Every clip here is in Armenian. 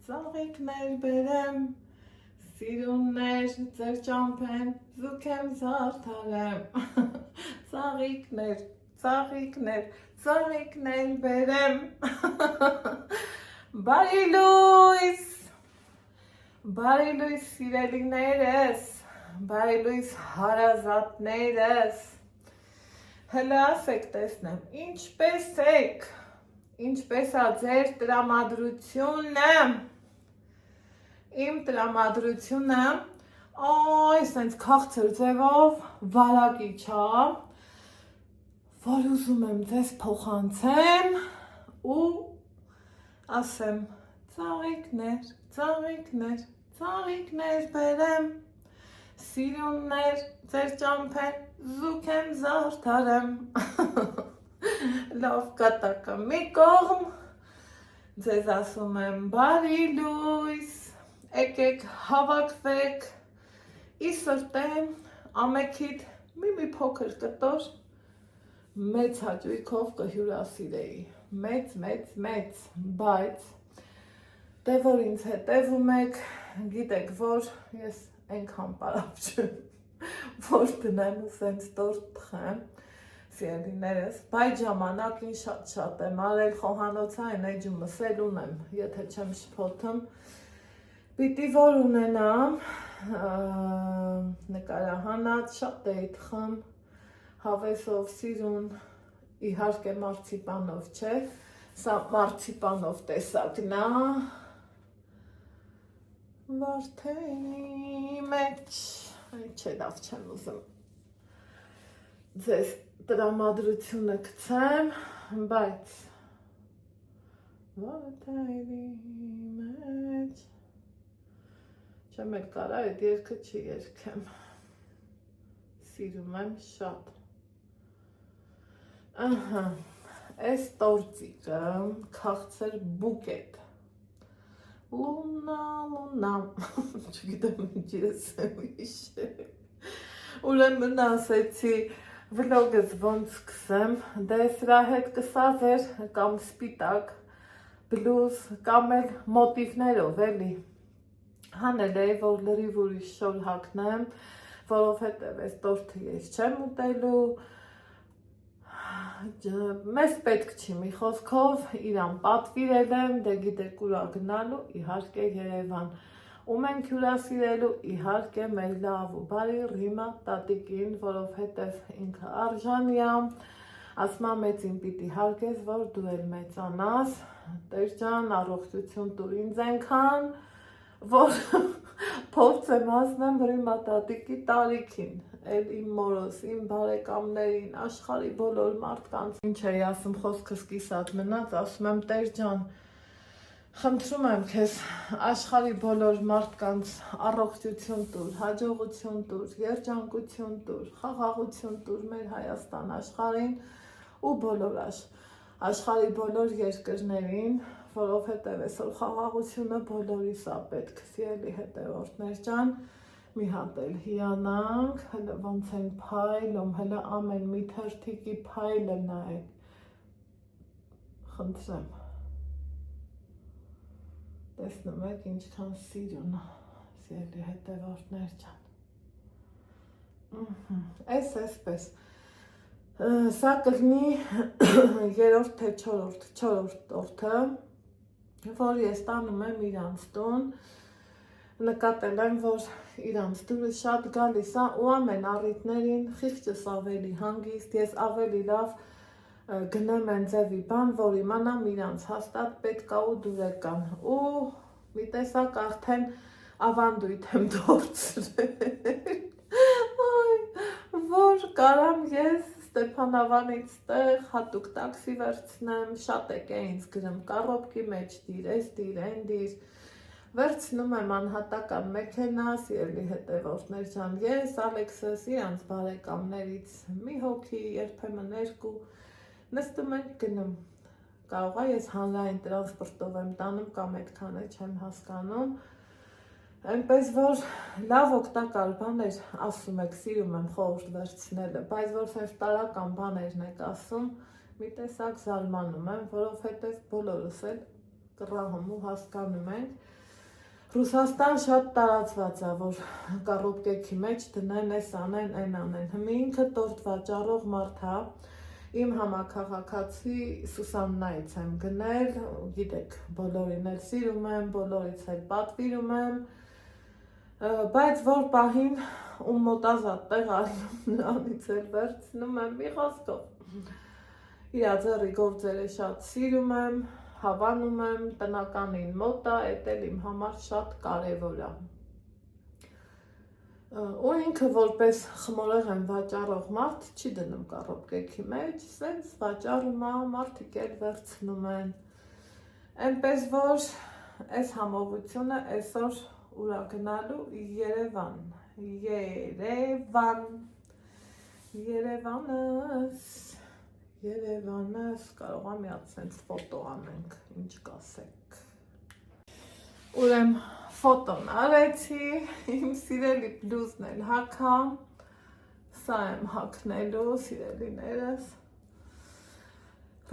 ծաղիկներ բերեմ, սիրուններ ձեր ճամփեն զուգեմ զարդարեմ, ծաղիկներ բերեմ, բարի լույս սիրելիներս, բարի լույս հարազատներս, հլը ասեք տեսնեմ, ինչպես է ձեր տրամադրությունը, իմ տրամադրությունը, սենց քաղցր ձևով վարակի չա, որ ուզում եմ ձեզ փոխանցեմ ու ասեմ ծաղիկներ բերեմ, սիրուններ ձեր ճամփեն զուգեմ զարդարեմ, լավ կատակը մի կողմ, ձեզ ասում եմ բարի լույս, եկեք հավաքվեք, ի սրտեմ ամեքիդ մի փոքր կտոր, մեծ հաճույքով կհյուրասիրեի, մեծ, բայց դե որ ինձ հետևում եք, գիտեք, որ ես այնքան պարապ չեմ, որ դնեմ ու սենց տորտ թխեմ, սիրելիներս, բայց ժամանակին շատ եմ արել խոհանոցային էջումս էլ ունեմ, եթե չեմ շփոթում, պիտի որ ունենամ, նկարահանած շատ էի թխում, հավեսով սիրուն, իհարկե մարցիպանով չէ, սա մարցիպանով տեսակն է, վարդերի մեջ, չէ լավ չեմ ուզում, ձեզ տրամադրությունը գցեմ, բայց վարդերի մեջ, չեմ էլ կարա այդ երգը չի երգեմ, սիրում եմ շատ, այս տորտիկը քաղցր բուկետ, լունա, չգիտեմ ինչ ես եմ իշել, ուրեմն ասեցի վլոգս ոնց սկսեմ, դե սրա հետ կսավեր կամ սպիտակ, բլուզ կամ էլ մոտիվներով էլի, հանել էի, որ լրիվ ուրիշ շոր հագնեմ, որովհետև այս տորթը ես չեմ ուտելու, մեզ պետք չի մի խոսքով, իրան պատվիրել եմ, դե գիտեք ուրա գնալու, իհարկե Երևան, ու մենք հյուրասիրելու, իհարկե մեր լավ ու բարի Ռիմա տատիկին, որովհետև ինքը արժանի է, ասմա մեծին պիտի հարգես, որ դու էլ մեծանաս, Տեր ջան, առողջություն տուր ինձ այնքան, որ փորձ եմ ասնեմ Ռիմա տատիկի տարիքին, էլ իմ մորոս, իմ բարեկամներին, աշխարհի բոլոր մարդկանց, ինչ էի ասում խոսքս կիսատ մնաց, ասում եմ Տեր ջան, խնդրում եմ քեզ աշխարհի բոլոր մարդկանց առողջություն տուր, հաջողություն տուր, երջանկություն տուր, խաղաղություն տուր մեր Հայաստան աշխարհին ու բոլոր աշխարհի բոլոր երկրներին, որովհետև այսօր խաղաղությունը բոլորիս է պետք, սիրելի հետևորդներ ջան, մի հատ էլ հիանանք, հլը ոնց են փայլում, հլը ամեն մի թերթիկի փայլը նայեք, խնդրեմ, տեսնում եք ինչքան սիրուն է, սիրելի հետևորդներ ջան, այսպես, սա կլինի երորդ թե չորրորդ տորթը, որ ես տանում եմ իրանց տուն, նկատել եմ, որ իրանց դուրը շատ գալիս է ու ամեն առիթներին խիղճս ավելի հանգիստ, ես ավելի լավ գնեմ են ձևի բան, որ իմանամ իրանց հաստատ պետք է ու դուրեկան ու մի տեսակ արդեն ավանդույթ եմ դարձրել, որ կարամ ես Ստեփանավանից տեղ հատուկ տաքսի վերցնեմ, շատ եք է ինձ գրում կարոպկի մեջ դիր, այս դիր, այն դիր, վերցնում եմ անհատական մեքենա, սիրելի հետևորդներ ջան, ես Ալեքսս իրանց բարեկամներից մի հոգի, երբեմն երկու, նստում ենք գնում, կարող է ես հանրային տրանսպորտով եմ տանում կամ այդքան է չեմ հասկանում, այնպես որ լավ օգտակար բաներ ասում եք, սիրում եմ խորհուրդ վերցնելը, բայց որ սենց տարական բաներն եք ասում, մի տեսակ զարմանում եմ, որովհետև բոլորս էլ կռահում ու հասկանում ենք Ռուսաստան շատ տարածված է, որ կառոպկեքի մեջ դնեն, էս անեն, այն անեն։ Հիմա ինքը տորտ վաճառող մարդ է, իմ համակարգացի Սուսաննայից եմ գնել, գիտեք, բոլորին էլ սիրում եմ, բոլորից էլ պատվիրում եմ, բայց որ պահին ում մոտ ազատ տեղ արինում նրանից էլ վերցնում եմ, մի խոսքով։ Իրա ձեռի գործերը շատ սիրում եմ, հավանում եմ, տնականին մոտ է, էդ էլ իմ համար շատ կարևոր է։ Ու ինքը որպես խմորեղեն վաճառող մարդ չի դնում կառոպկեքի մեջ, սենց վաճառում է, մարդիկ էլ վերցնում են։ Էնպես որ այս համովությունը այսօր ուրա գնալու Երևան, Երևանս, կարող է մի հատ սենց ֆոտո անենք, ինչ կասեք։ Ուրեմ ֆոտոն արեցի, իմ սիրելի բլուզն էլ հագամ, սա եմ հագնելու, սիրելիներս,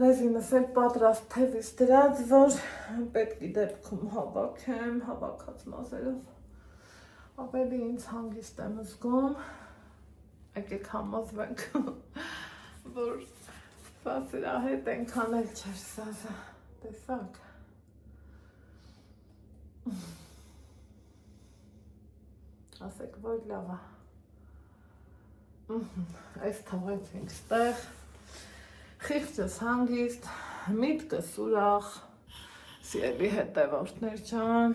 ռեզինս էլ պատրաստ թևից դրած, որ պետք է դեպքում հավաքեմ, հավաքած մազերով ավելի ինձ հանգիստ եմ զգում, եկեք համոզվենք, որ սա սրա հետ ենքան էլ չեր սազը, տեսակ։ Ասեք, որ լավ է, այս թողեցինք ստեղ, խիղճս հանգիստ, միտքս ուրախ, սիրելի հետևորդներ ջան,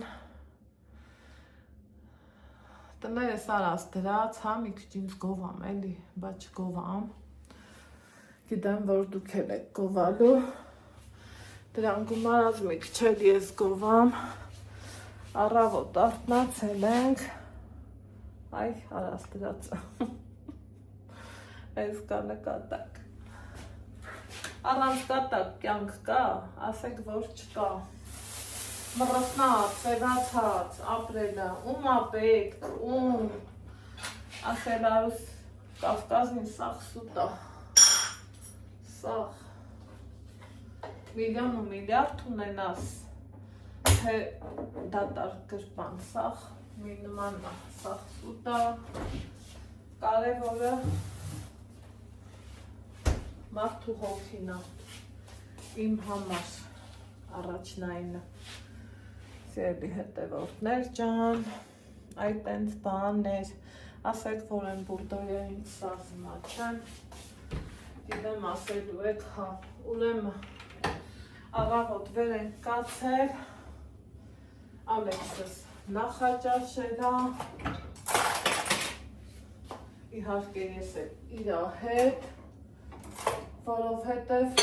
տներս արած դրած, հա մի քիչ ինձ գովամ էլի, բայց չգովամ, գիտեմ, որ դուք էլ եք գովալու, դրան գումարած մի քիչ էլ ես գովամ, առավոտ արթնացել ենք, այ արած դրածը, այս կա նկատակ, առանց կատակ կյանք կա, ասեք, որ չկա, մռտնած, սևացած, ապրելը, ում ա պետք, ում, ասել արուս Կավկազին սաղ սուտ ա, սաղ, միլիոն ու միլիարդ ունենաս, թե դատար գրպան, սաղ, մի նման ա, սաղ սուտ ա, կարևորը մարդու հոգին ա, իմ համար առաջնայինը, սիրելի հետևորդներ ջան, այդ ենց բաներ, ասեք, որ են բուրդոյերին սազմա չեմ, գիտեմ ասելու եք, հա, ուրեմն առավոտ վեր ենք կացել, Ալեքսս նախաճաշել ա, իհարկե ես էլ իրա հետ, որովհետև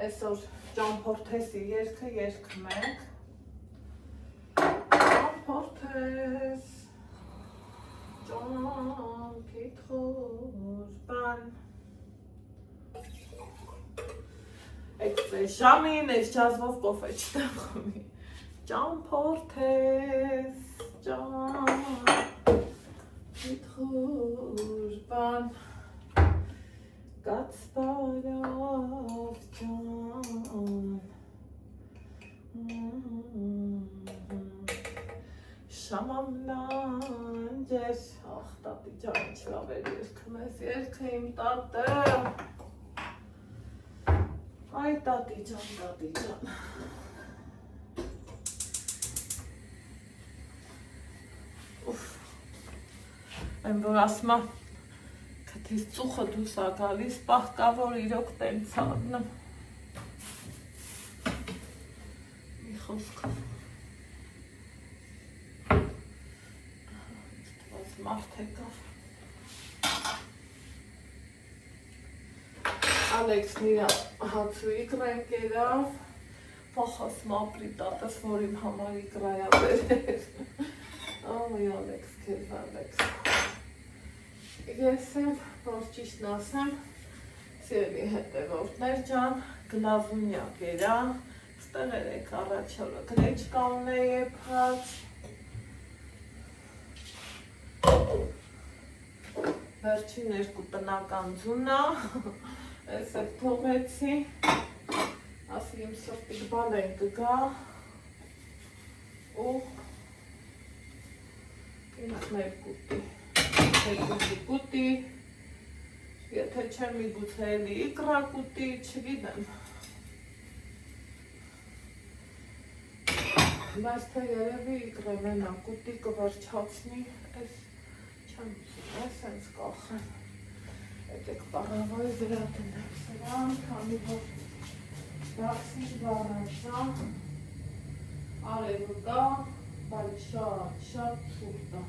այսօր ճամփորդեսի երգը երգում ենք, ճամփորդես, ճամփիդ խորբան, այս ժամին այս ճազվով կոֆե չտեմ խմի, ճամփորդես, ճամփիդ խորբան, Կաց բարավ ջան, շամամ լանջես, ախ տատի ջան, ինչ լավ էր երգում ես, երգը իմ տատը, այ տատի ջան, այն որ ասմա, Քթիս ծուխը դուս ա գալիս, պահ կա, որ իրոք տենց արնեմ, մի խոսքով, տված մարդ եկավ, Ալեքսն իրա հացու իկրեն կերավ, պախաս մապրի տատս, որ իմ համար իկրայա բերեր, այ Ալեքս, կեզ Ալեքս, Ես էլ, որ ճիշտն ասեմ, սիրելի հետևորդներ ջան, գլազունյա կերա, ստեղ երեք առաջ օրը գրեչկա ունե եփած, վերջին երկու տնական ձունա, Այս էլ թողեցի, ասի իմ սրտիկ բան են կգա ու ինք մեր կուտի, եթե չեմ միգուցե էլի իկրա կուտի, չգիտեմ։ Բայց թե երևի իկրը մենա կուտի կվերջացնի, այս չեմ ուզում, այս հենց կախեմ։ Ետեք պարավոյի վրա տնեմ սրան, քանի որ դաքսից բառանցա, արևը կա, բայց շատ ցուրտ է,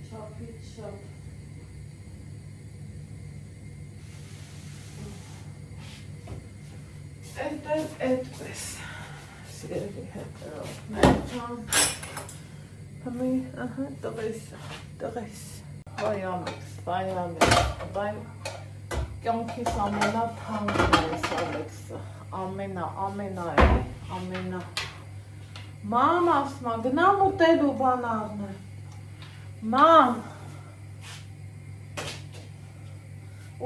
չափից շատ։ Այդպես, սիրելի հետերով, համի, տղես, վայ, կյանքիս ամենաթանկն է ես Ալեքսը, ամենա, մամ ասմա, գնամ ուտելու բան առնեմ, մամ,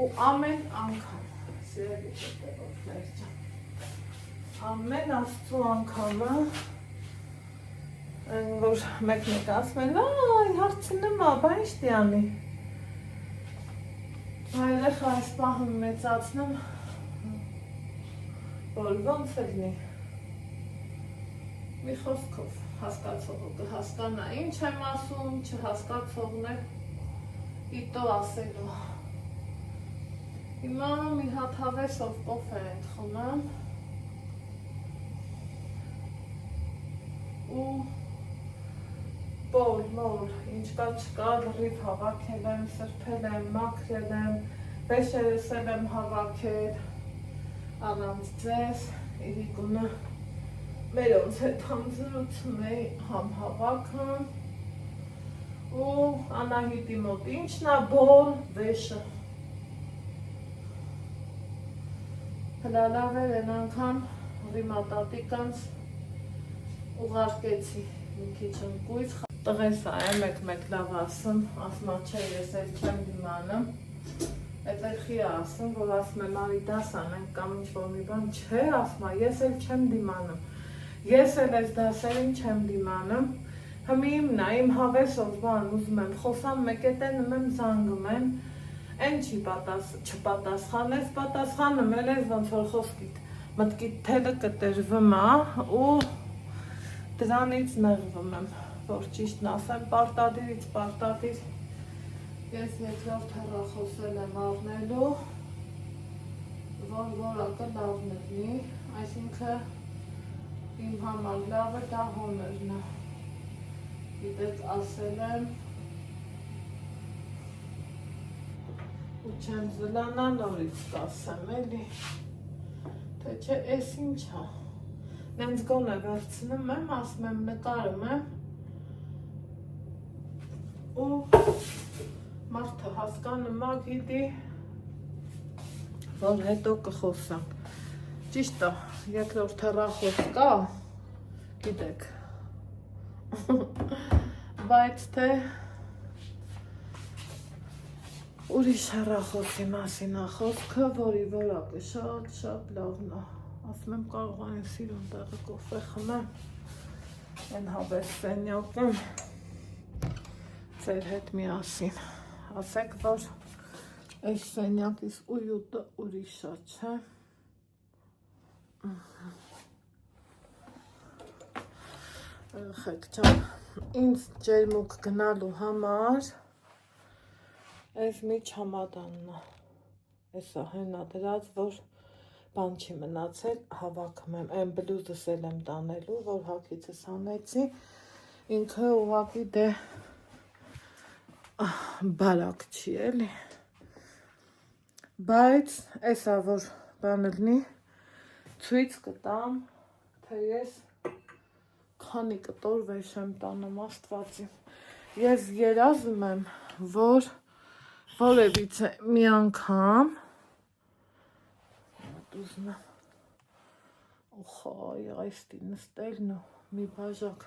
ու ամեն անգամ, սիրելի հետերով ներջան, ամեն աստծու անգամը, որ մեկ ասմեն, այ հարցնեմ աբա ինչ դյանի, երեխա այս պահում մեծացնեմ, որ ոնց ելնի, մի խոսքով հասկացողը կհասկանա, ինչ եմ ասում, չհասկացողն է իտո ասելու, հիմա մի հատ հավեսով կոֆե ենք խմեմ, ու բոլոր, ինչ կա չկա, լրիվ հավաքել եմ, սրբել եմ, մաքրել եմ, վեշերս եմ հավաքել, առանց ձեզ, իրիկունը մերոնց հետ համզրուցում էի համ հավաքում, ու Անահիտի մոտ ինչն է բոլ վեշը, հլալավեր են անգամ ռիմատատիկանց ուղարկեցի մի քիչ ընկույց, տղեսա է մեկ լավ ասում, ասմա չէ ես էլ չեմ դիմանում, էդ էլ խի ասում, որ ասում եմ արի դաս անենք կամ ինչ-որ մի բան, չէ ասմա ես էլ չեմ դիմանում, ես էլ ես դասերին չեմ դիմանում, հմի իմն է, իմ հավեսով բան ուզում եմ, խոսամ մեկ էտենում եմ զանգում եմ, են չի չպատասխանես, պատասխանում էլ ես ոնց որ խոսքիդ, մտքիդ թելը կտրվում է ու դրանից նեղվում եմ, որ ճիշտն ասեմ, պարտադիր, ես երկրորդ հեռախոսել եմ առնելու, որ որակը լավն ելնի, այսինքն իմ համար լավը դա հոներն է, գիտեք ասել եմ, ու չեմ զլանա նորից կասեմ էլի, թե չէ ես ինչ է, նենց գոնը վերցնում եմ, ասում եմ նկարում եմ, ու մարդը հասկանում է գիտի, որ հետո կխոսամ, ճիշտ է, երկրորդ հեռախոս կա, գիտեք, բայց թե ուրիշ հեռախոսի մասին է խոսքը, որի որակը շատ լավն է, ասում եմ կարող այն սիրուն տեղը կոֆե խմեմ, են հավես սենյակում, ձեր հետ միասին, ասեք, որ այս սենյակիս ույուտը ուրիշ է, չէ, Երեխեք ջան, ինձ ջերմուկ գնալու համար այս մի չամադանն է, էսա հենա դրած, որ բան չի մնացել, հավաքում եմ, այն բլուզս էլ եմ տանելու, որ հագիցս անեցի, ինքը ուղղակի դե բարակ չի էլի, բայց էսա որ բան լինի, ցույց կտամ, թե ես քանի կտոր վեշ եմ տանում Աստվածի, ես երազում եմ, որ որևիցե մի անգամ ուզում եմ ուխայ այստի նստելն ու մի բաժակ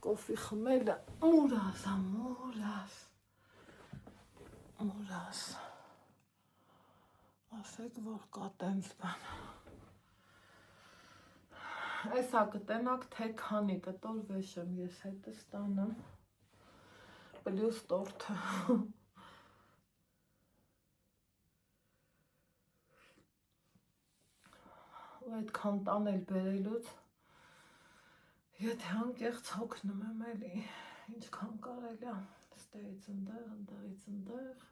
կոֆի խմելը մուրաս ասեք, որ կա տենց բան։ Էսա կտենակ, թե քանի կտոր վեշեմ ես հետը ստանեմ, պլյուս տորթը։ Ու այդքան տանել բերելուց, եթե անկեղծ հոգնում եմ էլի, ինչքան կարելի է, ստեղից ընդեղ, ընդեղից ընդեղ։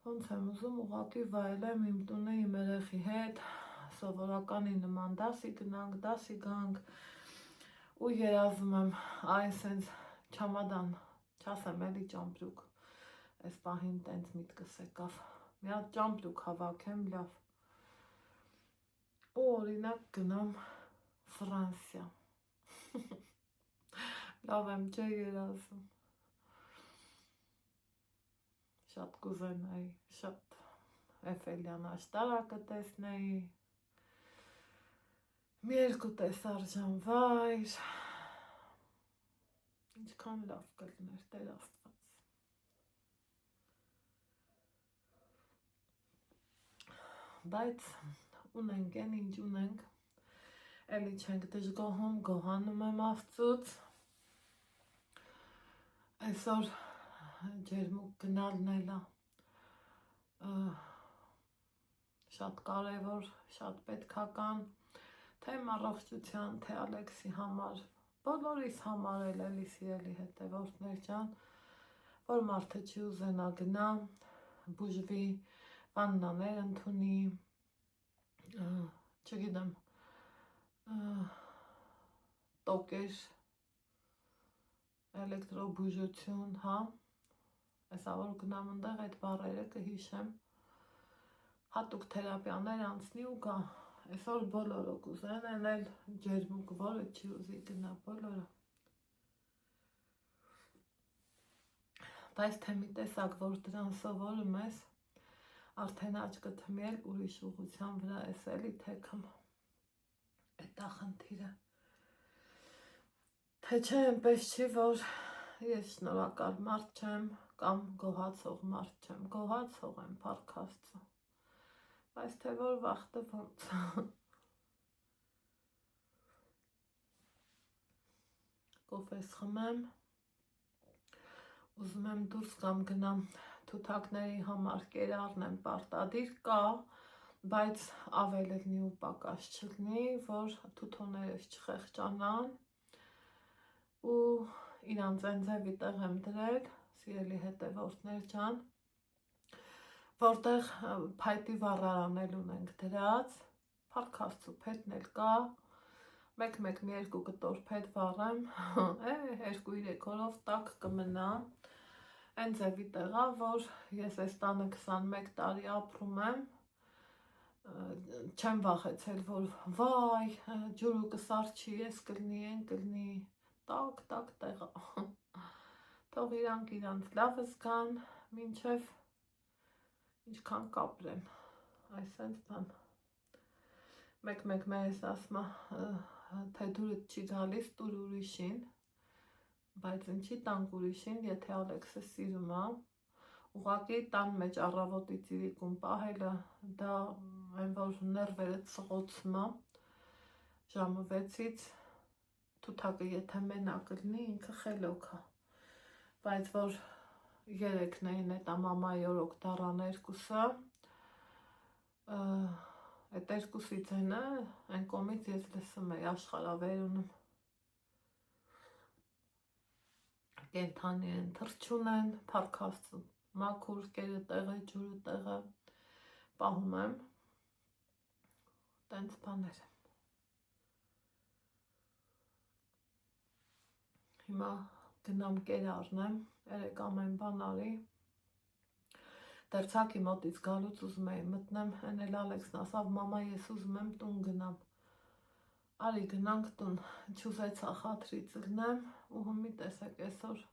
Ոնց եմ ուզում ուղղակի վայելեմ իմ տունը իմ երեխի հետ, սովորականի նման դասի գանք, ու երազում եմ, այ սենց չամադան, չասեմ էլի ճամպրուկ, այս պահին տենց միտքս եկավ, մի հատ ճամպրուկ հավաքեմ, լավ, ու օրինակ գնամ Ֆրանսիա, լավ եմ չէ երազում, շատ կուզենայի, շատ Էֆելյան աշտարակը տեսնեի, մի երկու տեսարժան վայր, ինչքան լավ կլներ, Տեր Աստված։ Բայց ունենք են ինչ ունենք, էլի չենք դժգոհում, գոհանում եմ Աստծուց, այսօր ջերմուկ գնալն էլա, շատ կարևոր, շատ պետքական, թե իմ առողջության, թե Ալեքսի համար, բոլորիս համար էլի սիրելի հետևորդներ ջան, որ մարդը չի ուզենա գնա, բուժվի, վաննաներ ընդունի, չգիտեմ, տոկեր, էլեկտրոբուժություն, հա, այսա որ գնամ ընդեղ այդ բառերը կհիշեմ, հատուկ թերապիաներ անցնի ու գա, այսօր բոլորը կուզեն էլ ջերմուկ, որը չի ուզի գնա, բոլորը։ Բայց թե մի տեսակ, որ դրան սովորում ես, արդեն աչքը թմել ուրիշ ուղղության վրա ես էլի թեքում, էդ է խնդիրը։ Թե չէ այնպես չի, որ ես շնորհակալ մարդ չեմ կամ գոհացող մարդ չեմ, գոհացող եմ, փառք Աստծո, բայց թե որ վախտը ոնց։ Կոֆես խմեմ, ուզում եմ դուրս կամ գնամ թութակների համար կեր առնեմ, պարտադիր կա, բայց ավել լինի ու պակաս չլինի, որ թութոներս չխեղճանան, ու իրանց այն ձևի տեղ եմ դրել, սիրելի հետևորդներ ջան, որտեղ փայտի վառարանել ունենք դրած, փառք Աստծո, փետն էլ կա, մեկ մի երկու կտոր փետ վառեմ, 2-3 օրով տաք կմնա, այն ձևի տեղա, որ ես այս տանը 21 տարի ապրում եմ, չեմ վախեցել, որ վայ, ջուրը կսարչի, ես կլնի, են կլնի, տակ տեղա, թող իրանք իրանց լավը զգան, մինչև ինչքան կապրեն, այսենց բան, մեկ մեզ ասմա, թե դուրդ չի գալիս, տուր ուրիշին, բայց ինչի տանք ուրիշին, եթե Ալեքսը սիրում է, ուղղակի տան մեջ առավոտից իրիկում պահելը, դա այն որ ներվերը ծղոցում է, ժամը 6-ից, թութակը եթե մենակ լինի, ինքը խելոք է, բայց որ երեքն էին էտ ամամայի օրոք դարան երկուսը, այդ երկուսից ենը, այն կոմից ես լսում էի աշխարավերունում, կենթանի են, թրջուն են, փառք Աստծո, մաքուր կերը տեղը, ջուրը տեղը, պահում եմ, տենց բաներ եմ։ Հիմա գնամ կեր առնեմ, երեք ամեն բան արի, դերցակի մոտից գալուց ուզում էի մտնեմ, են էլ Ալեքսն ասավ, մամա ես ուզում եմ տուն գնամ, արի գնանք տուն, չուզեցա խաթրից լնեմ, ու հմի տեսեք այսօր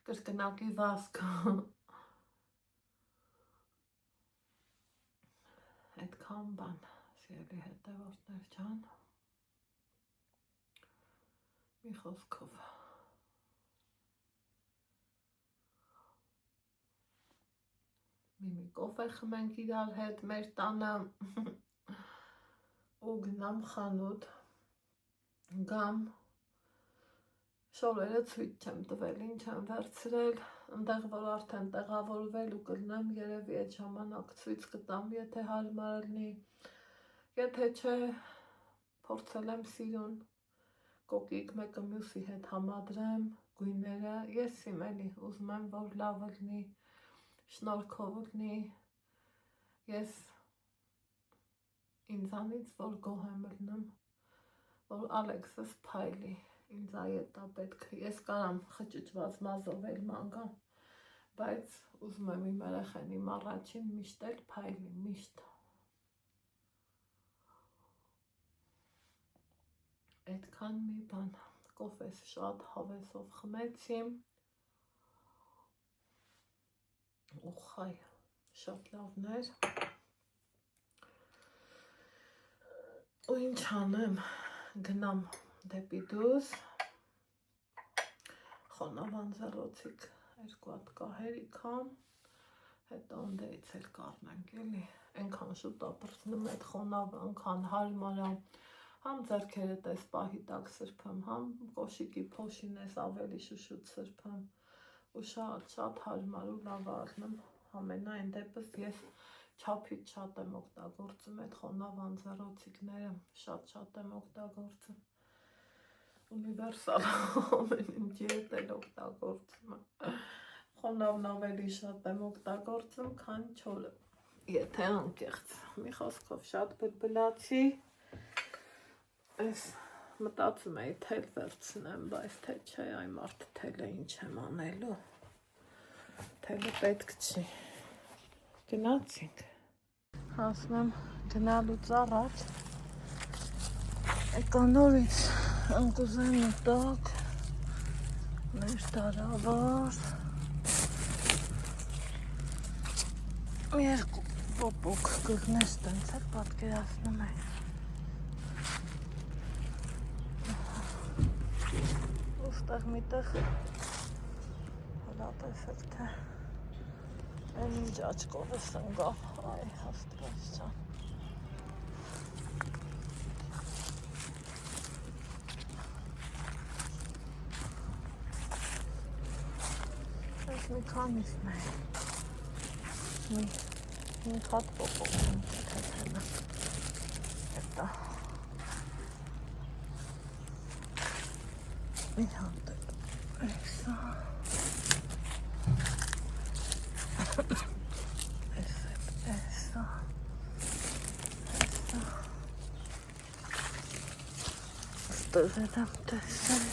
կրկնակի վասկ, այդքան բան, սիրելի հետևորդներ ջան, մի խոսքով, մի կոֆե խմենք իրար հետ մեր տանը ու գնամ խանութ գամ շորերը ցույց չեմ տվել, ինչ եմ վերցրել, այնտեղ որ արդեն տեղավորվել ու կլնեմ երևի այդ ժամանակ ցույց կտամ, եթե հարմար լինի, եթե չէ փորձել եմ սիրուն կոկիկ մեկը մյուսի հետ համադրեմ գույները, ես իմ էլի ուզում եմ որ լավը լինի, շնորհքով լինի, ես ինձանից որ գոհ եմ լինում, որ Ալեքսս փայլի, ինձ այդ է պետք, ես կարամ խճճված մազով էլ մանգամ, բայց ուզում եմ իմ երեխան իմ առաջին միշտ էլ փայլի, միշտ այդքան մի բան, կոֆես շատ հավեսով խմեցի ու խայ, շատ լավն էր ու ինչ անեմ, գնամ դեպի դուս, խոնավան զեռոցիկ 2 հատ կահերիքամ, հետո ընդերից էլ կառնենք էլի, ենքան շուտ ապրծնում այդ խոնավանքան հարմարա, համ ձեռքերդ ես պահի տակ սրբեմ, համ կոշիկի փոշին ես ավելի շուշուտ սրբեմ ու շատ հարմար ու լավ առնում, ամենայն դեպս ես չափից շատ եմ օգտագործում այդ խոնավան զեռոցիկները, շատ եմ օգտագործում, ունիվերսալ ամեն ինչի հետ էլ օգտագործում եմ, խոնավն ավելի շատ եմ օգտագործում, քան չորը, եթե անկեղծ, մի խոսքով շատ բլբլացի, ես մտածում էի թել վերցնեմ, բայց թե չէ այ մարդ թելը ինչ եմ անելու, թելը պետք չի, գնացինք, ասում եմ գնալուց առաջ, եկա նորից ընկուզենի տակ, մեր տարավար, երկու պոպոկ գգնես տենց էլ պատկերացնում եմ, ուստեղ միտեղ հլա տեսեք թե են ինչ աչկով ես ընգավ, այ հաստված չան, ես մի քանիսն է, մի 5 հատ պոպոկ թեթենը, հետա, մի հատ էսա, էսա, ստեղ եմ տեսել,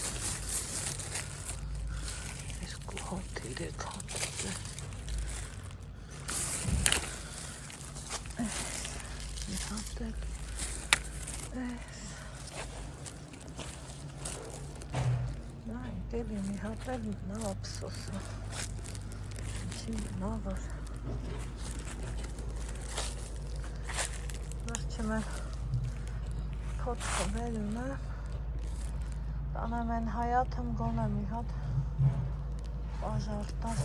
2 հատ 3 հատ մի հատ էլ էս, Էլի մի հատ էլ նա ափսոսը, ինչի նա որ, վերջում եմ փոթքը վերում եմ, տանեմ են հայաթմ գոնը մի հատ պաժարտամ,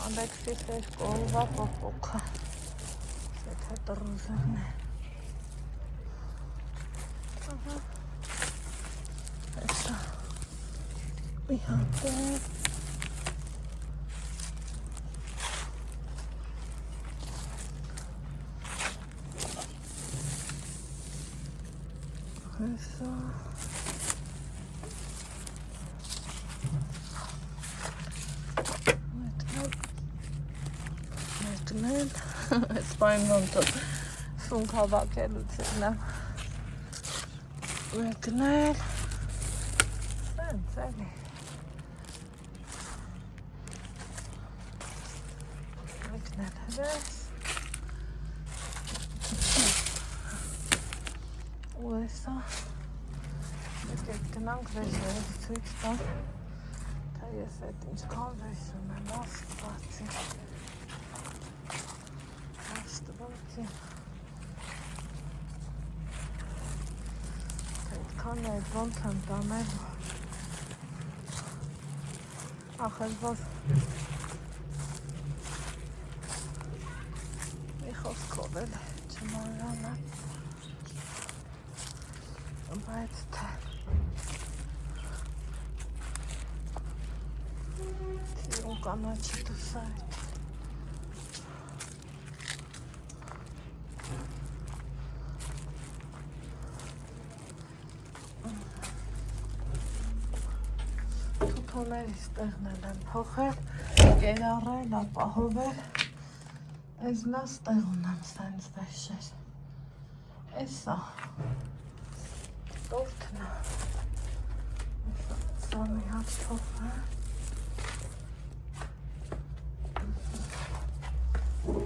Ալեքսիս էր կողվա պոպոքը, եթե տրուզերն է, էսա, մի հատ է, էսա, Այս պայն ոնտով սունք հավակելուցին եմ մեկնել, սենց էլի, մեկնել հրես, ու էսա, եկեք գնանք վեժերս ցույց տամ, թե ես այդ ինչքան վեժում եմ, աստվածի, Աստվածի Քան այդ ոնց եմ տանել ախր որ մի խոսքով էլ չմոռանա բայց թե թիրուն կանաչի դուսայտ թութոներիս տեղնել եմ փոխել, կերարել, ապահովել Այս լաս տեղ ունեմ սենց վեշեր Էսա Տորթն է Սա մի հատ թողը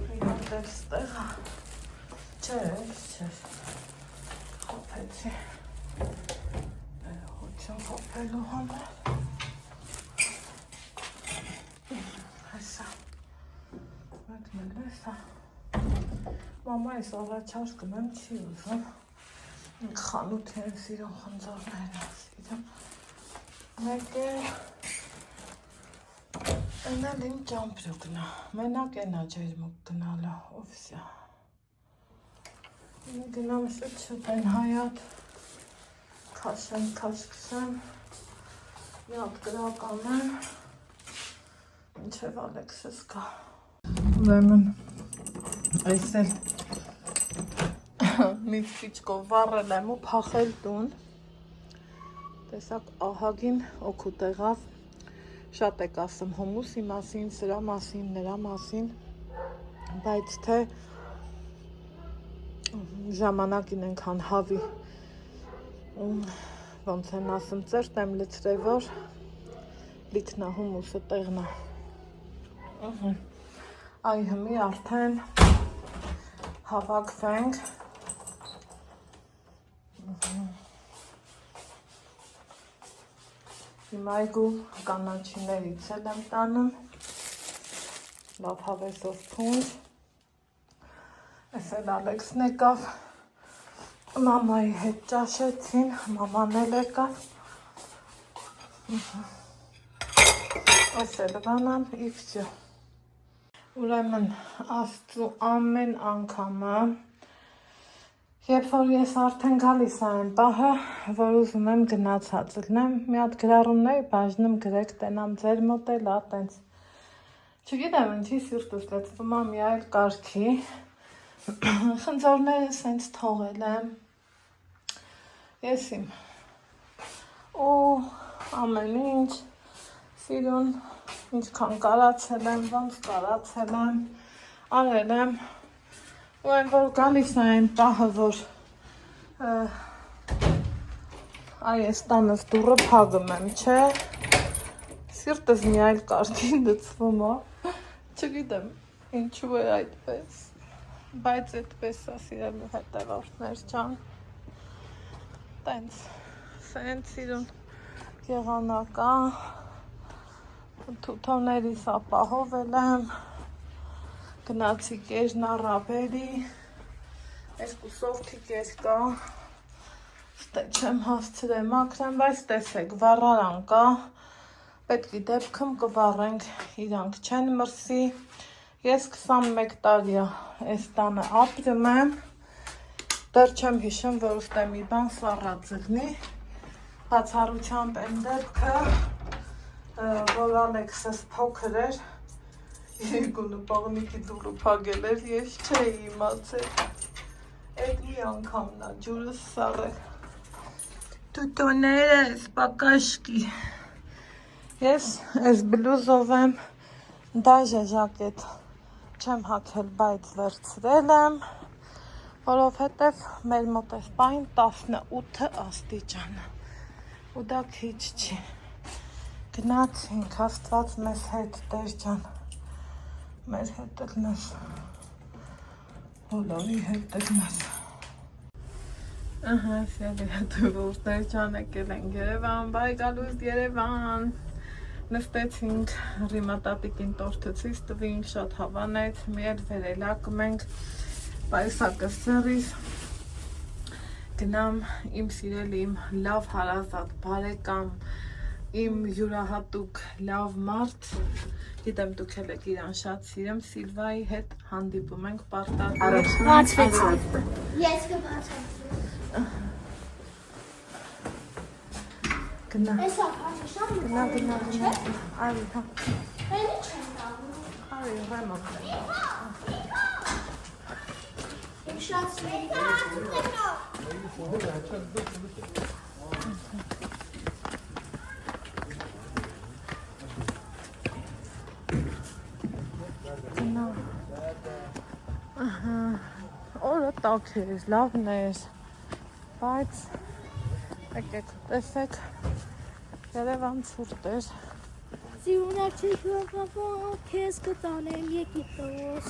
Հինդել ստեղը Չէր Խոպեցի Հոչում խոպելու համար Հեսա Մեկնել էսա Մամա ես առաջարկում եմ չի ուզում Խանութ են սիրում խնձորներն սիրում Մեկ է Էնալ իմ ճամպրուկն է Մենակ ենա ջերմուկ գնալը Օվսյա Գնամ շուտ են հայատ Քաշեմ քաշքսեմ Մի հատ գրական եմ Ինչև Ալեքսս կա Ուրեմն Այս էլ մի քիչկով վառել եմ ու փախել տուն Տեսակ ահագին օգուտ եղավ Շատ եք ասում հումուսի մասին, սրա մասին, նրա մասին Բայց թե ժամանակին ենքան հավի Ոնց են ասում ծերտ եմ լցրե որ լիքնա հումուսը տեղնա Այ հմի արդեն հավաքվենք Հիմա այգու կանաչիներից էլ եմ տանում լավ հավեսով փունջ Այս էլ Ալեքսն եկավ մամայի հետ ճաշեցին մաման էլ եկավ Այս էլ բանամ ի վսյո Ուրեմն աստծու ամեն անգամը Երբ որ ես արդեն գալիս եմ պահը, որ ուզում եմ գնացած լնեմ, մի հատ գրառումների բաժնում գրեք տենամ ձեր մոտ էլ տենց Չգիտեմ ինչի սիրտս լցվում է մի այլ կարգի Խնձորները սենց թողել եմ Ես իմ ու ամեն ինչ սիրուն ինչքան կարացել եմ, ոնց կարացել եմ, արել եմ ու այն որ գալիս այն պահը որ այս տանս դուրը փագում եմ, չէ Սիրտս մի այլ կարգին լցվում է Չգիտեմ ինչու է այդպես Բայց այդպես է սիրելու հետևորդներ ջան Տենց սենց սիրուն եղանակա Թութոներիս ապահովել եմ Գնացի կերն առաբերի Երկու սովթի կեր կա Ստե չեմ հասցրեմ ակրեմ, բայց տեսեք վառարան կա Պետքի դեպքում կվառենք իրանք չեն մրսի Ես 21 տարիա այս տանը ապրում եմ Դեռ չեմ հիշում, որ ուստե մի բան սառած եղնի Բացառությամբ են դեպքը որ Ալեքսս փոքր էր Երկունը պաղնիկի դուրը փագել էր Ես չէի իմացել Էդ մի անգամն է ջուրս սառել Թութոներս պակաշկի Ես այս բլուզով եմ դաժե ժակետ չեմ հագել, բայց վերցրել եմ Որովհետև մեր մոտ այս պահին 18 աստիճան ու դա քիչ չի Գնացինք, Աստված մեզ հետ Տեր ջան մեր հետ ելնես բոլորի հետ ելնես Ահա, սյալի հետևորդներ ջան եկել են Երևան, բայ գալուց Երևան Նստեցինք, Ռիմա տատիկին տորթը ցույց տվինք, շատ հավանեց, մի էլ վերելակում ենք, պայսակը սրիս, գնամ իմ սիրելի իմ լավ հարազատ բարեկամ, իմ յուրահատուկ լավ մարդ, գիտեմ դուք էլ եք իրան շատ սիրեմ, Սիլվայի հետ հանդիպում ենք պարտադիր։ Ես կբացեմ։ Գնա։ Էսա փաշաշան Գնա։ Արի, հա։ Էլի չեմ տալու։ Արի, վայմա։ Իմ շատ սիրելի։ Գնա։ Օրը տաք էր, լավն էր, բայց եկեք տեսեք, Երևան ցուրտ էր։ Սիրունակ չեքվապապապ, քեզ կտանեմ Եգիպտոս։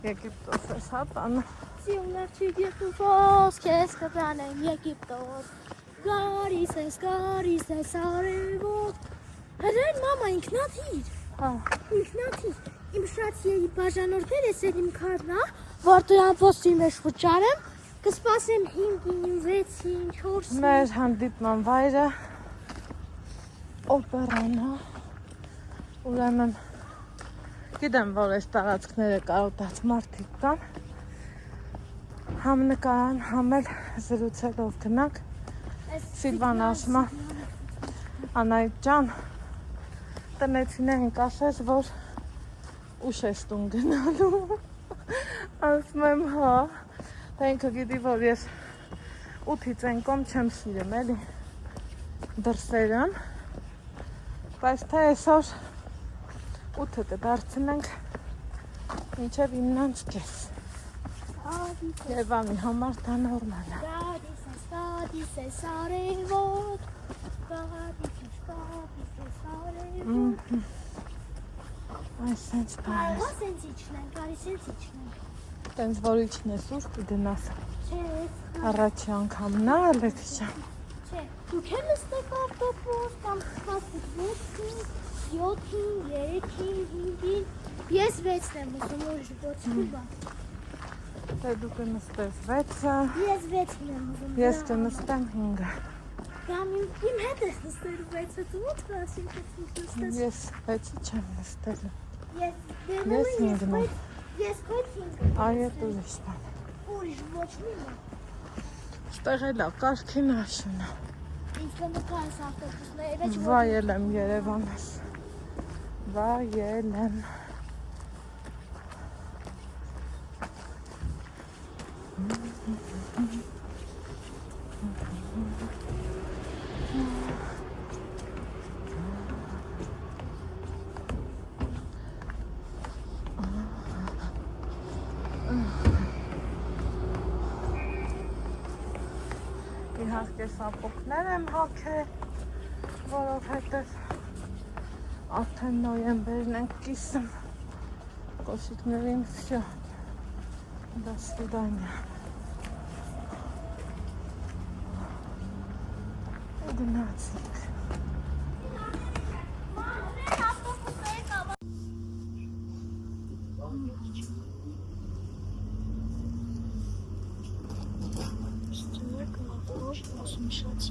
Եգիպտոս ես հա տանը։ Սիրունակ չեքվապապ, քեզ կտանեմ Եգիպտոս։ Գարիս ես արևոտ։ Հրեն մամա ինքնաթիր։ Հա։ Ինքնաթիր։ Իմ շատ սիրելի բաժանորդներ, ես էլ իմ քարնա, որ դրան ոստի մեջ վճարեմ, կսպասեմ 5-ին, 6-ին, 4-ին։ Մեր հանդիպման վայրը օպերան, հա։ Ուրեմն գիտեմ, որ այս տարածքները կարոտած մարդիկ կան։ Համ նկարան, համ էլ զրուցելով գնանք։ Սիլվան ասում է, Անահիտ ջան, տնեցիներին ասես, որ ուշ ես տուն գնալու։ Ասում եմ, հա, դա ինքը գիտի, որ ես 8-ից են կոմ չեմ սիրեմ, էլի դրսերն, բայց թե այսօր 8-ը կդարձնենք մինչև 9:30։ Երևանի համար դա նորմալ է։ Գադիս ես արևոտ, գադիս ես արևոտ։ Այս սենց բան Ահա սենց իջնենք, արի սենց իջնենք։ Տենց որ իջնես ուր կգնաս։ Չէ, Առաջի անգամն է, Ալեքսյան։ չէ, դուք էլ ստեք ավտոբուս կամ սպասեք 6-ին, 7-ին, 3-ին, 5-ին։ Ես 6-ն եմ ուզում, ուրիշ ոչ մի բան։ Դե դու կնստես 6-ը, Ես 6-ն եմ ուզում։ ես կնստեմ 5-ը։ Կամ իմ հետ ես նստելու 6-ը, դու ո՞նց կասին թե նստես։ Ես 6-ը չեմ նստելու։ Ես 5-ն եմ։ Ես ոչ 5-ը։ Այո, ուրիշ բան։ Ուրիշ ոչ մի բան։ Ստեղ էլ է կարգի մաշինա։ Ինչ կնկարես ավտոբուսները, ոչ Վայել եմ Երևանս։ Վայել եմ։ Իհարկե սապոգներ եմ հագել, որովհետև արդեն նոյեմբերն ենք կիսում, կոշիկներին վсё, до свидания։ Գնացինք։ Շատ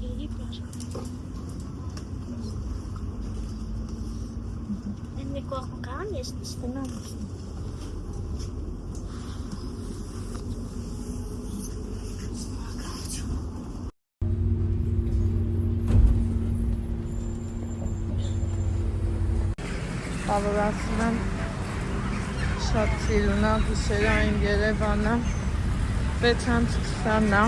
Են մի կողմ կան, ես նստենամ։ Բավարարում եմ շատ սիրուն է գիշերային Երևանը 6:20-ն է։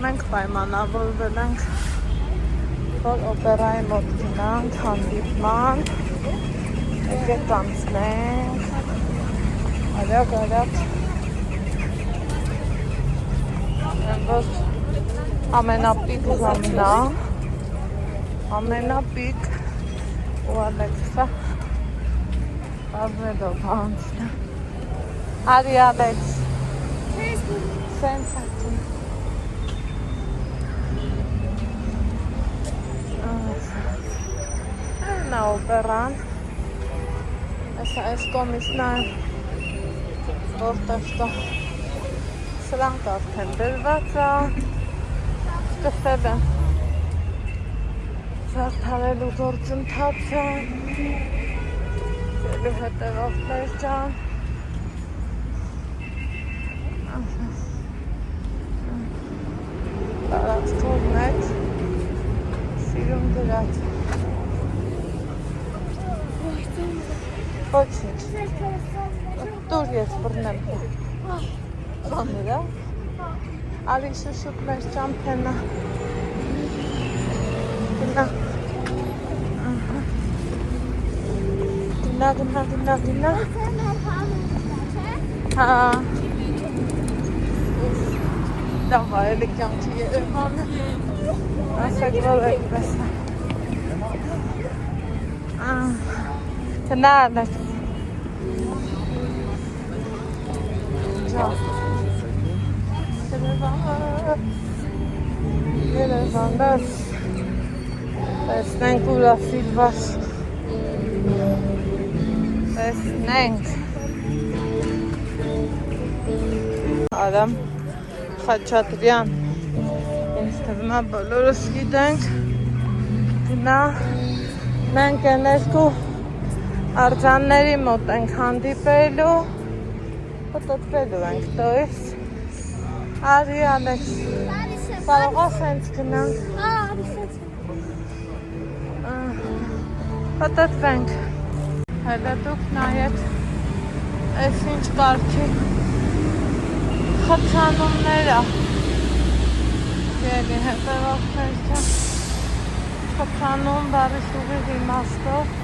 Մենք պայմանավորվել ենք, որ օպերայի մոտ գնանք հանդիպման, եկեք անցնենք, արագ, որ ամենապիկ ժամն է, ամենապիկ ու Ալեքսը բազմելով անցնա։ Արի Ալեքս, սենց հատում։ Նա օպերան, այս կոմիսն է, որտեղ կա Սրանք արդեն դրված է, սկսել են զարդարելու գործընթացը, ելի հետևորդներ ջան, տարածքով մեծ, սիրում դրած, ոչինչ, դուր ես բռնեմ, բաները, ալի շուշուկ մեր ճամփենա, գնա, հա, լավ այելի կյանքի երևանը, ասեք որ այդպես է, գնա ալեք, Երևանս, տեսնենք ուրասիլված, տեսնենք, Արամ Խաչատրյան, ինձ թվում է բոլորս գիտենք, գնա, մենք են երկու արձանների մոտ ենք հանդիպելու, պտտվելու ենք, տոյս, արի Ալեքս, կարողա սենց գնանք, պտտվենք, հետը դուք նայեք, ես ինչ կարգի խցանումներ է, ելի հետևորդներ չեն, խցանում բարիս ուղիղ իմաստով,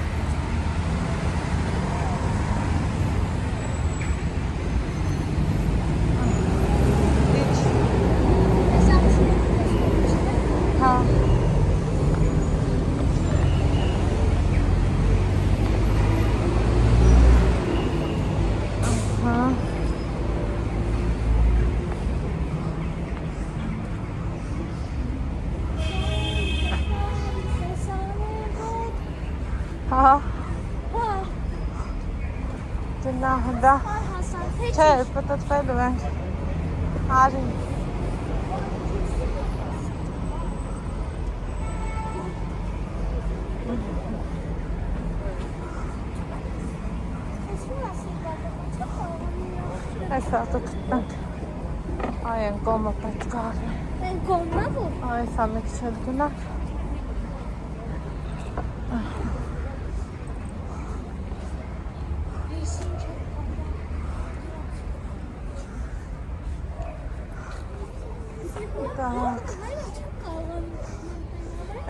Գնա, չէ, պտտվելու ենք, արի, այս ատը կտնենք, այ են կոմը պետք արի, Են կոմը որ? այս ամիք չել գնակ,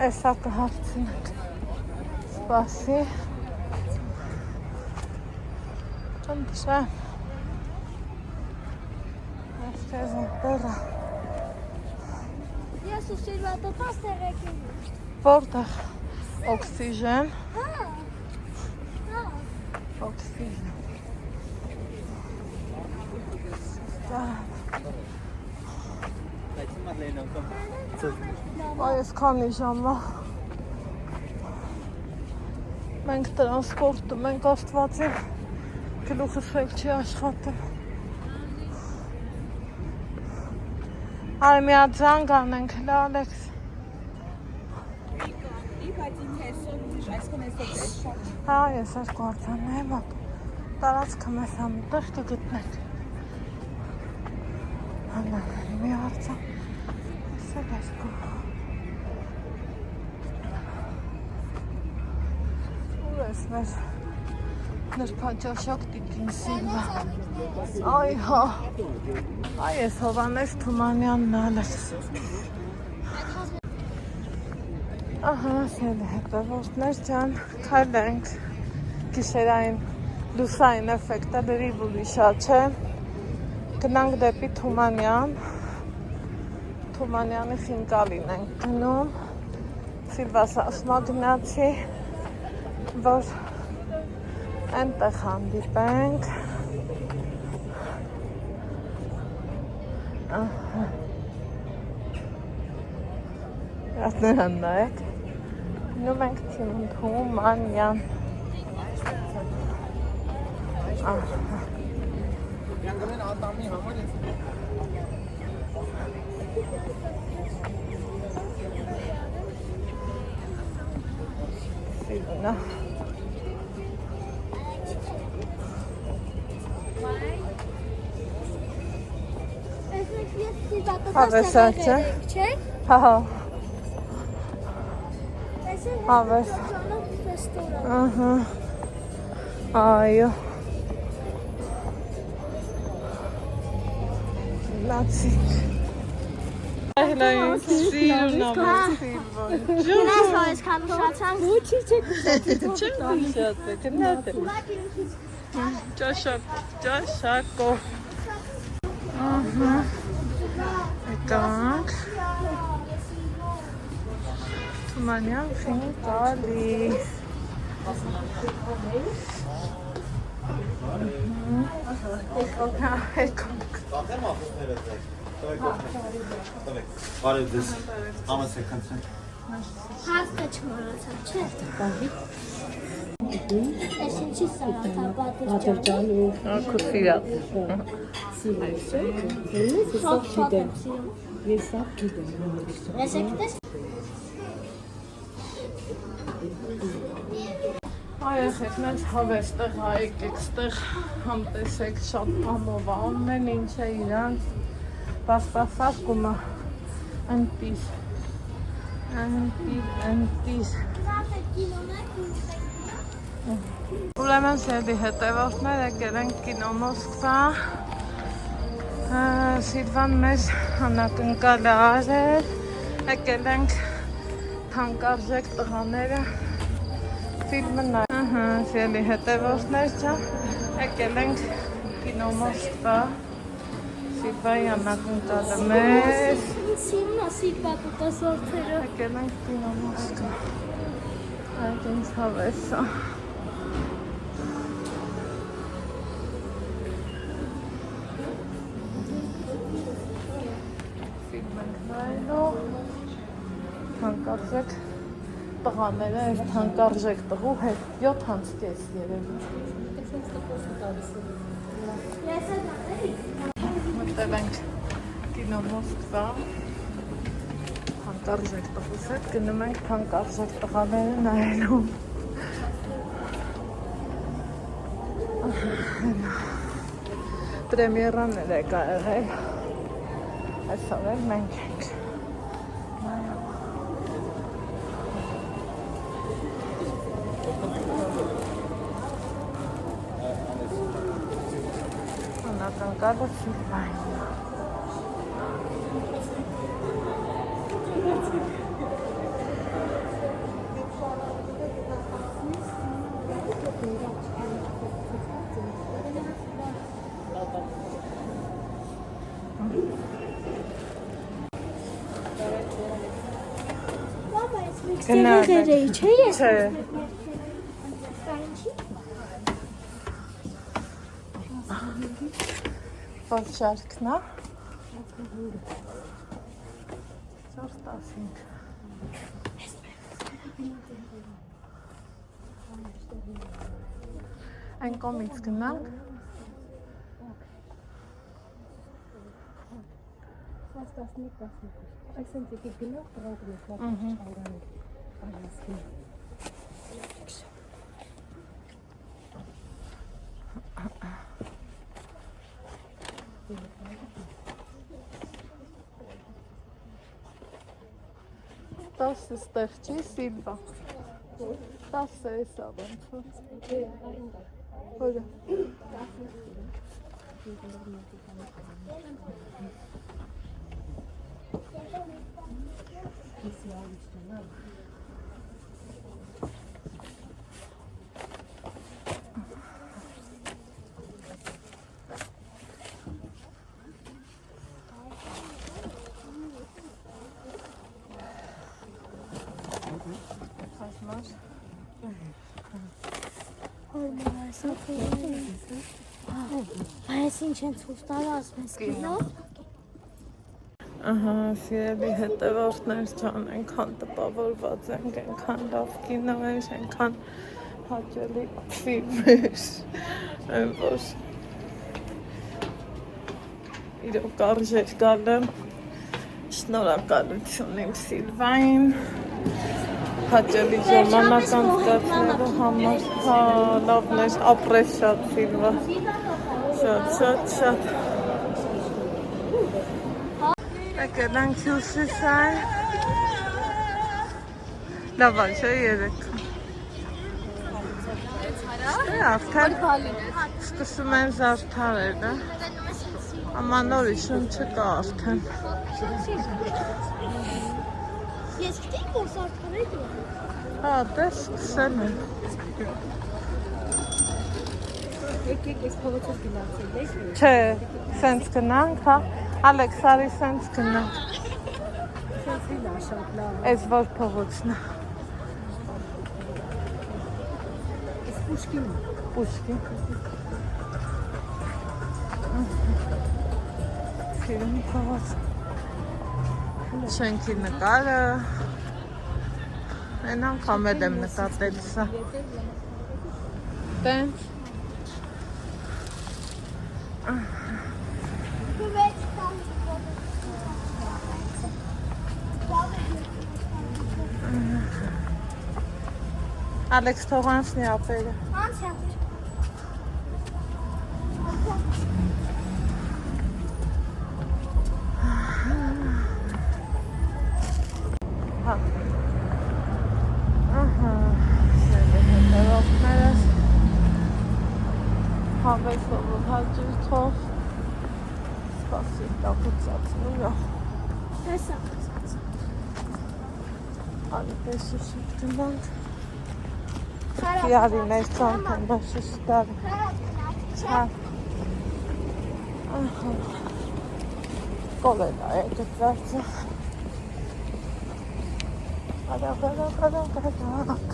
Էսա կհարցնենք, սպասի, ընտրեմ, ես կեզ ընտերա, Ես ու Սիլվատը պաս տեղեք եմ, որտեղ, օքսիժեն, օքսիժեն, Այս քանի ժամա մենք տրանսպորտում ենք աստվածին գլուխս էլ չի աշխատում Արի մի հատ զանգ անենք, հլա Ալեքս Հա, ես երկու արձանեմ տարածքը մեզ համիտեղ կգտնենք Հանանանի մի արձան Սել երկու Ուր ես մեր նրբաճաշակ տիկին Սիլվա Այ հա Այ ես Հովանես Թումանյանն Ալեքս Ահա, սել հետևորդներ ջան, քայլենք գիշերային լուսային էֆեկտը լրիվ ուրիշ չէ Գնանք դեպի Թումանյան Թումանյանի խինկալին ենք գնում Սիլվաս ասմա գնացի որ այնտեղ հանդիպենք Ահա Ասներան նայեք Գնում ենք Թումանյան Ահա Սիրունա։ Հավեսացը։ Հա։ Հավես։ Ահա։ Այո։ Լացիկ։ Այլային սիրունա սիրվոն։ Գնաս որ այսքան ուշացանք։ Ոչի չեք Չեմ ուշացել, գնացել։ Ճաշակով։ Ահա։ Եկանք։ Թումանյան խին տալի։ Եկանք։ Բարև ձեզ, ամասեք կանցեն։ Հացը չմարացավ, չէ։ Ես ինչի սաղաթա պատիրջանի։ Ակու սիրատ։ Շատ շատ եմ սիրում։ Ես սա գիտեմ։ Ես եկտես։ Այախեք մենք հավեստեղ հայեք ստեղ համտեսեք շատ ամով ամեն ինչ է իրանց պասպասակումը ընտիս Ուրեմն սերի հետևորդներ եկել ենք կինո Մոսկվա Սիրվան մեզ հանակնկալ է արել եկել ենք թանկարժեք տղաները ֆիլմը նայել սերի հետևորդներ չան եկել ենք կինո Մոսկվա Սիրվայի հանակնկալը մեզ Սիրում է Սիրվա տուտասորդերը եկել ենք կինո Մոսկվա այդ ինձ հավեսա Թանկարժեք տղաները այս թանկարժեք տղու հետ 7 հանց կես երևի մտել ենք կինո Մոսկվա թանկարժեք տղուս հետ գնում ենք թանկարժեք տղաները նայելու պրեմիերան էլ է կա եղել այսօր էլ մենք ենք Հանակնկալը Սիրվային Գնալը չէ ես Չէ Պարշարկն է 4-15 Այն կոմից գնանք Տասը ստեղ չի Սիլվա Տասը ես ավանցը Հորը Այս ինչ են ցույց տալիս մեզ կինո Ահա, սիրելի հետևորդներ ջան, այնքան տպավորված ենք, այնքան լավ կինո էր, այնքան հաճելի ֆիլմ էր, այն որ իրոք արժեր գալը, Շնորհակալություն իմ Սիլվային հաճելի ժամանակ անցկացնելու համար, հա, լավն էր, ապրես շատ Սիլվա, շատ։ Եկել ենք Հյուսիսային, լավ չէ երեկ։ Արդեն սկսում են զարդարելը, ամանորի շուն չկա արդեն։ Ես գիտեի, որ զարդարել է։ Հա, դե սկսել են։ Եկեք ես փողոցով գնացել եք։ Չէ, սենց գնանք, հա, Ալեքս, արի սենց գնանք։ Սենց իլա շատ լավ։ Էս որ փողոցն է։ Ես Պուշկին։ Պուշկին։ Ֆիլմի փողոց։ Շենքի նկարը։ Այն անգամ էլ եմ նկատել սա։ Տենց։ Ալեքս թող անցնի ապերը։ Անցյալ։ Հա։ Ահա, հետևողներս հավեսով ու հաճույքով սպասի տակուցացնում է։ Տեսա։ Արի պես շուտ գնանք։ Yarı mevzantan başı süper. Ha. Aha. Kolay da ayaklarsa. Adak.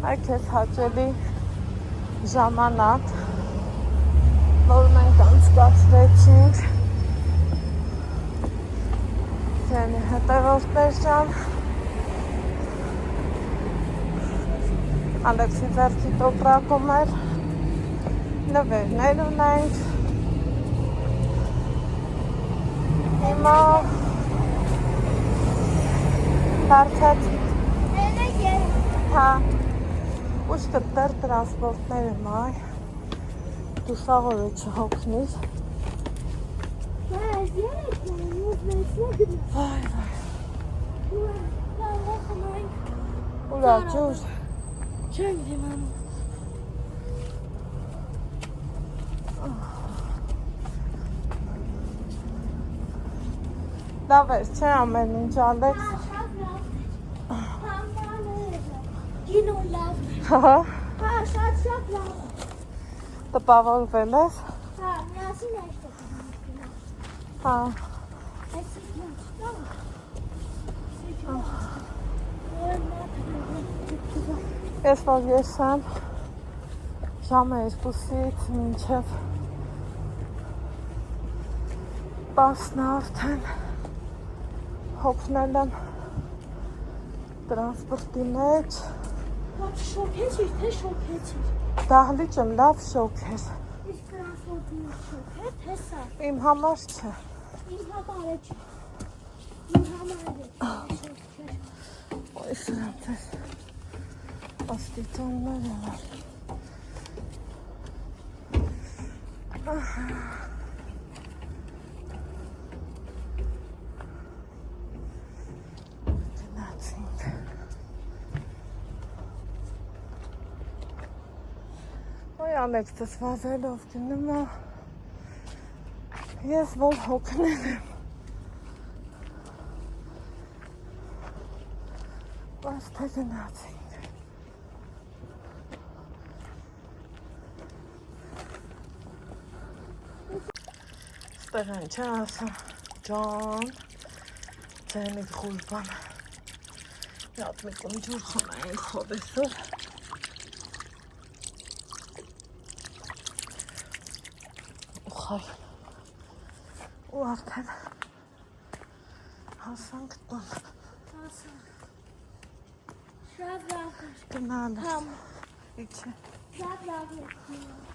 Herkes haceli zamanat. Normal anskafsreçing. Yani հետևորդներ ջան, Ալեքսի ձեռքի տոպրակում էր, նվերներ ունենք, հիմա դարձած, հա, ուշտը դեր տրանսպորտները մայ, դուսաղորը չհոգնիր, Vay. Ura ջուր։ Չեմ դիմանում։ Լավ էր, չէ ամեն ինչ Ալեքս։ Գինո լավ։ Հա։ Հա, շատ լավ։ Տպավորվել ես։ Հա, միասին այստեղ։ Հա։ Ես որ ես եմ ժամը 2-ից մինչև 10-ն արդեն հոգնել եմ տրանսպորտի մեջ։ Շոքեցիր, թե շոքեցիր։ Դահլիճը լավ շոք էր։ Իսկ տրանսպորտի մեջ շոք է, թե սա։ Իմ համար չէ։ Իմ համար է չէ։ Իմ համար է շոք չէ։ Ոյ սրանց ես։ Աստիճաններ եմ։ Գնացինք։ Ոյ Ալեքսս վազելով գնում է։ Ես որ հոգնել եմ։ Բայց թե գնացինք։ Ստեղ են չէ ասա, ջան, ձենի խուրբան, մի հատ մի կոմ ջուր խոնայինք խոդեսով, ու խայ, ու արդեն հասանք տուն, Շատ լավ է։ գնալս, Համ։ իչե, Շատ լավ է։